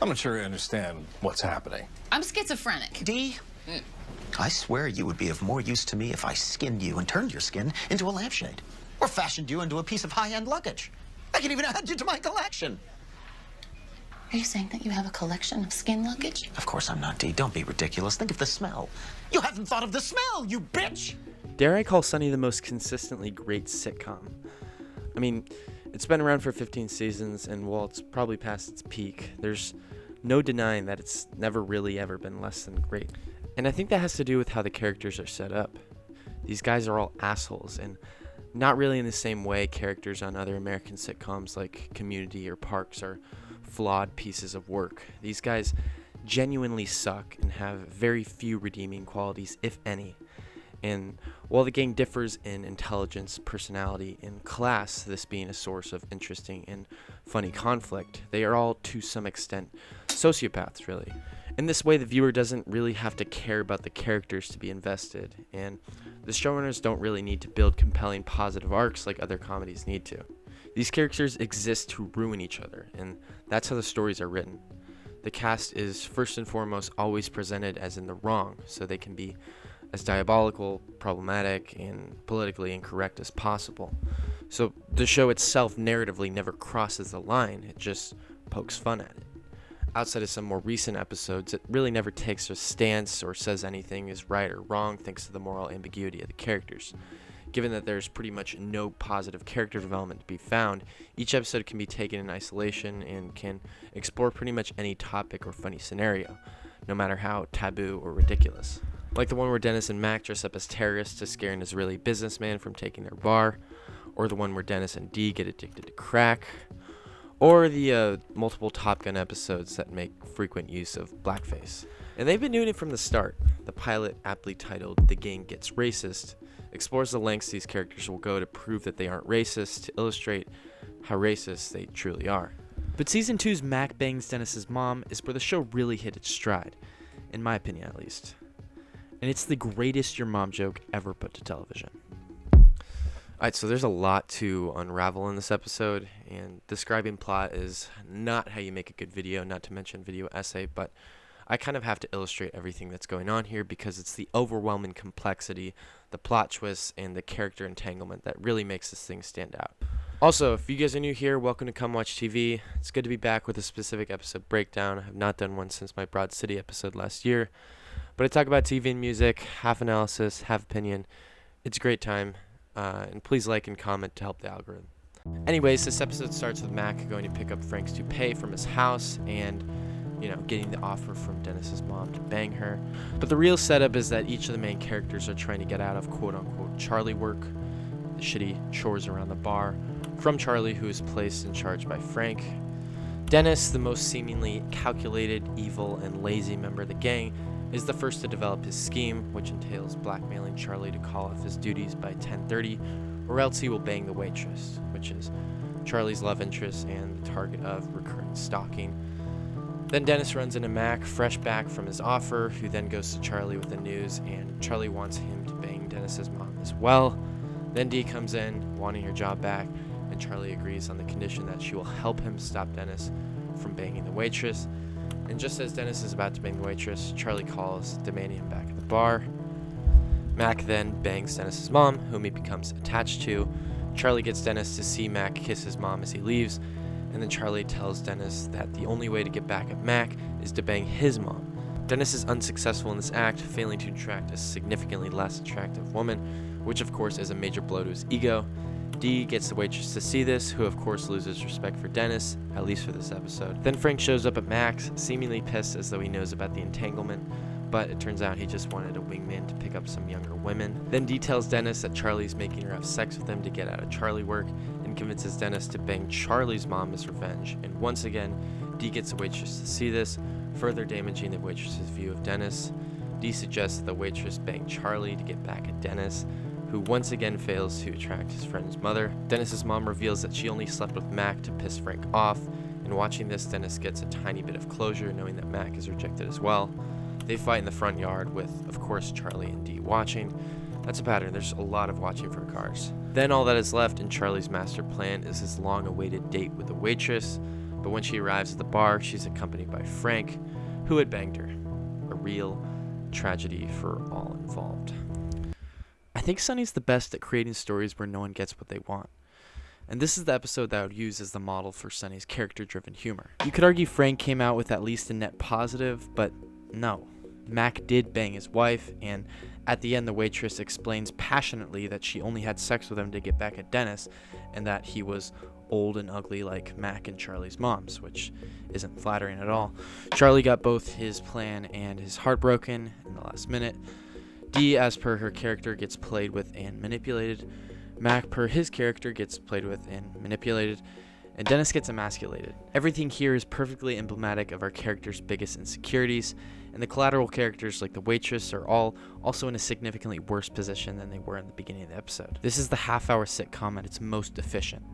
I'm not sure I understand what's happening. I'm schizophrenic. Dee, I swear you would be of more use to me if I skinned you and turned your skin into a lampshade. Or fashioned you into a piece of high-end luggage. I can even add you to my collection. Are you saying that you have a collection of skin luggage? Of course I'm not, Dee. Don't be ridiculous. Think of the smell. You haven't thought of the smell, you bitch! Dare I call Sunny the most consistently great sitcom? I mean, it's been around for 15 seasons, and while it's probably past its peak, there's no denying that it's never really ever been less than great. And I think that has to do with how the characters are set up. These guys are all assholes, and not really in the same way characters on other American sitcoms like Community or Parks are flawed pieces of work. These guys genuinely suck and have very few redeeming qualities, if any. And while the gang differs in intelligence, personality, and class, this being a source of interesting and funny conflict, they are all, to some extent, sociopaths, really. In this way, the viewer doesn't really have to care about the characters to be invested, and the showrunners don't really need to build compelling positive arcs like other comedies need to. These characters exist to ruin each other, and that's how the stories are written. The cast is first and foremost always presented as in the wrong, so they can be as diabolical, problematic, and politically incorrect as possible. So the show itself narratively never crosses the line, it just pokes fun at it. Outside of some more recent episodes, it really never takes a stance or says anything is right or wrong thanks to the moral ambiguity of the characters. Given that there's pretty much no positive character development to be found, each episode can be taken in isolation and can explore pretty much any topic or funny scenario, no matter how taboo or ridiculous. Like the one where Dennis and Mac dress up as terrorists to scare an Israeli businessman from taking their bar, or the one where Dennis and Dee get addicted to crack, or the multiple Top Gun episodes that make frequent use of blackface. And they've been doing it from the start. The pilot, aptly titled The Gang Gets Racist, explores the lengths these characters will go to prove that they aren't racist, to illustrate how racist they truly are. But Season 2's Mac bangs Dennis's mom is where the show really hit its stride, in my opinion at least. And it's the greatest your mom joke ever put to television. Alright, so there's a lot to unravel in this episode, and describing plot is not how you make a good video, not to mention video essay, but I kind of have to illustrate everything that's going on here because it's the overwhelming complexity, the plot twists, and the character entanglement that really makes this thing stand out. Also, if you guys are new here, welcome to Come Watch TV. It's good to be back with a specific episode breakdown. I have not done one since my Broad City episode last year, but I talk about TV and music, half analysis, half opinion. It's a great time, and please like and comment to help the algorithm. Anyways, this episode starts with Mac going to pick up Frank's toupee from his house and getting the offer from Dennis's mom to bang her. But the real setup is that each of the main characters are trying to get out of quote-unquote Charlie work, the shitty chores around the bar, from Charlie, who is placed in charge by Frank. Dennis, the most seemingly calculated, evil, and lazy member of the gang, is the first to develop his scheme, which entails blackmailing Charlie to call off his duties by 10:30, or else he will bang the waitress, which is Charlie's love interest and the target of recurring stalking. Then Dennis runs into Mac, fresh back from his offer, who then goes to Charlie with the news, and Charlie wants him to bang Dennis's mom as well. Then Dee comes in, wanting her job back, and Charlie agrees on the condition that she will help him stop Dennis from banging the waitress. And just as Dennis is about to bang the waitress, Charlie calls, demanding him back at the bar. Mac then bangs Dennis's mom, whom he becomes attached to. Charlie gets Dennis to see Mac kiss his mom as he leaves, and then Charlie tells Dennis that the only way to get back at Mac is to bang his mom. Dennis is unsuccessful in this act, failing to attract a significantly less attractive woman, which of course is a major blow to his ego. Dee gets the waitress to see this, who of course loses respect for Dennis, at least for this episode. Then Frank shows up at Mac's, seemingly pissed as though he knows about the entanglement, but it turns out he just wanted a wingman to pick up some younger women. Then Dee tells Dennis that Charlie's making her have sex with him to get out of Charlie work, and convinces Dennis to bang Charlie's mom as revenge. And once again, Dee gets the waitress to see this, further damaging the waitress's view of Dennis. Dee suggests that the waitress bang Charlie to get back at Dennis, who once again fails to attract his friend's mother. Dennis's mom reveals that she only slept with Mac to piss Frank off, and watching this, Dennis gets a tiny bit of closure knowing that Mac is rejected as well. They fight in the front yard with, of course, Charlie and Dee watching. That's a pattern, there's a lot of watching from cars. Then all that is left in Charlie's master plan is his long-awaited date with the waitress, But when she arrives at the bar, she's accompanied by Frank, who had banged her. A real tragedy for all involved. I think Sunny's the best at creating stories where no one gets what they want. And this is the episode that I would use as the model for Sunny's character-driven humor. You could argue Frank came out with at least a net positive, but no. Mac did bang his wife, and at the end the waitress explains passionately that she only had sex with him to get back at Dennis, and that he was old and ugly like Mac and Charlie's moms, which isn't flattering at all. Charlie got both his plan and his heart broken in the last minute. Dee, as per her character, gets played with and manipulated. Mac, per his character, gets played with and manipulated. And Dennis gets emasculated. Everything here is perfectly emblematic of our characters' biggest insecurities, and the collateral characters like the waitress are all also in a significantly worse position than they were in the beginning of the episode. This is the half-hour sitcom at its most efficient.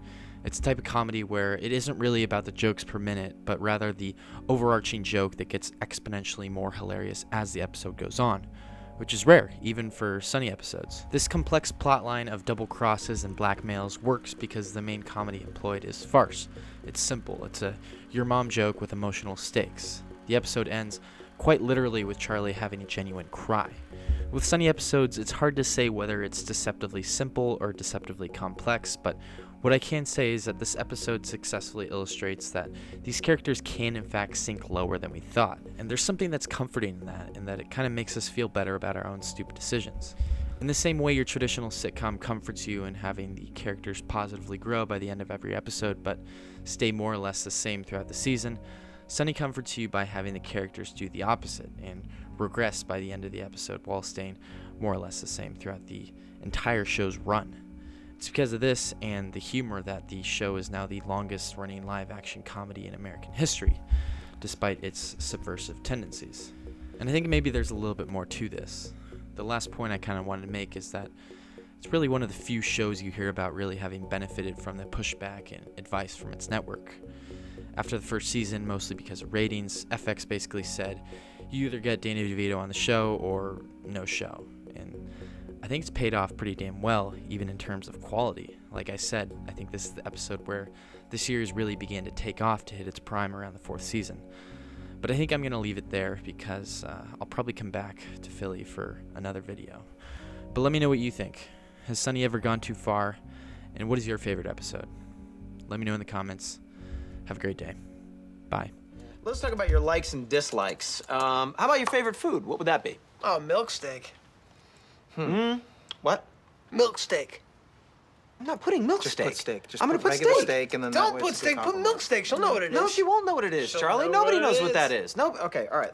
It's the type of comedy where it isn't really about the jokes per minute, but rather the overarching joke that gets exponentially more hilarious as the episode goes on, which is rare, even for Sunny episodes. This complex plotline of double crosses and blackmails works because the main comedy employed is farce. It's simple. It's a your mom joke with emotional stakes. The episode ends quite literally with Charlie having a genuine cry. With Sunny episodes, it's hard to say whether it's deceptively simple or deceptively complex, but what I can say is that this episode successfully illustrates that these characters can in fact sink lower than we thought, and there's something that's comforting in that it kind of makes us feel better about our own stupid decisions. In the same way your traditional sitcom comforts you in having the characters positively grow by the end of every episode but stay more or less the same throughout the season, Sunny comforts you by having the characters do the opposite and regress by the end of the episode while staying more or less the same throughout the entire show's run. It's because of this and the humor that the show is now the longest running live action comedy in American history, despite its subversive tendencies. And I think maybe there's a little bit more to this. The last point I kind of wanted to make is that it's really one of the few shows you hear about really having benefited from the pushback and advice from its network. After the first season, mostly because of ratings, FX basically said, you either get Danny DeVito on the show or no show. And I think it's paid off pretty damn well, even in terms of quality. Like I said, I think this is the episode where the series really began to take off to hit its prime around the 4th season. But I think I'm going to leave it there because I'll probably come back to Philly for another video. But let me know what you think. Has Sunny ever gone too far? And what is your favorite episode? Let me know in the comments. Have a great day. Bye. Let's talk about your likes and dislikes. How about your favorite food? What would that be? Oh, milk steak. What? Milk steak. I'm not putting milk Just steak. put steak. Just I'm gonna put regular steak. steak and then Don't that way put it's a good steak. Put compromise. milk steak. She'll know what it is. No, she won't know what it is, She'll Charlie. know Nobody what it knows what is. that is. No. Okay. All right.